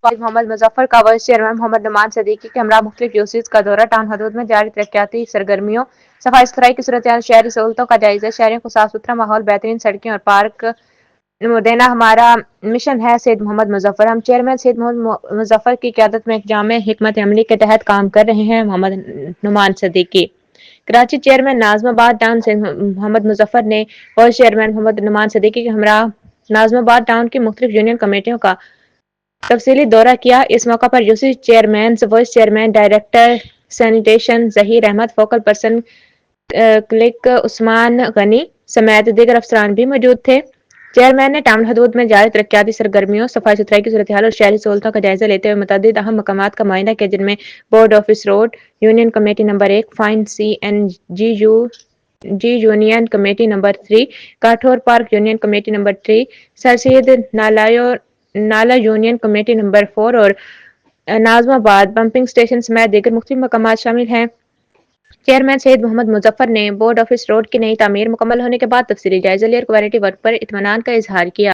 محمد مظفر کا vice chairman محمد نعمان صدیقی کے ہمراہ مختلف یوسیز کا دورہ ٹاؤن حدود میں جاری ترقیاتی سرگرمیوں صفائی ستھرائی کی صورتحال شہری سہولتوں کا جائزہ شہریوں کو صاف ستھرا ماحول بہترین سڑکیں اور پارک دینا ہمارا مشن ہے سید محمد مظفر ہم چیئرمین سید محمد مظفر کی قیادت میں ایک جامع حکمت عملی کے تحت کام کر رہے ہیں محمد نعمان صدیقی کراچی چیئرمین ناظم آباد ٹاؤن سے محمد مظفر نے وائس چیئرمین محمد نعمان صدیقی کے ہمراہ ناظم آباد ٹاؤن کی مختلف یونین کمیٹیوں کا تفصیلی دورہ کیا اس موقع پر UC chairmen vice chairman director sanitation Zaheer Ahmed focal person کلک عثمان غنی سمیت دیگر افسران بھی موجود تھے چیئرمین نے ٹاؤن حدود میں جاری ترقیاتی سرگرمیوں صفائی ستھرائی کی صورتحال اور شہری سہولتوں کا جائزہ لیتے ہوئے متعدد اہم مقامات کا معائنہ کیا جن میں board office road union committee number 1 fine C N G union committee number 3 Kathore park union committee number 3 sir Syed نالا یونین کمیٹی نمبر 4 اور ناظم آباد پمپنگ اسٹیشن سمیت دیگر مختلف مقامات شامل ہیں چیئرمین سید محمد مظفر نے بورڈ آفس روڈ کی نئی تعمیر مکمل ہونے کے بعد تفصیلی جائزہ لیا اور کوالٹی ورک پر اطمینان کا اظہار کیا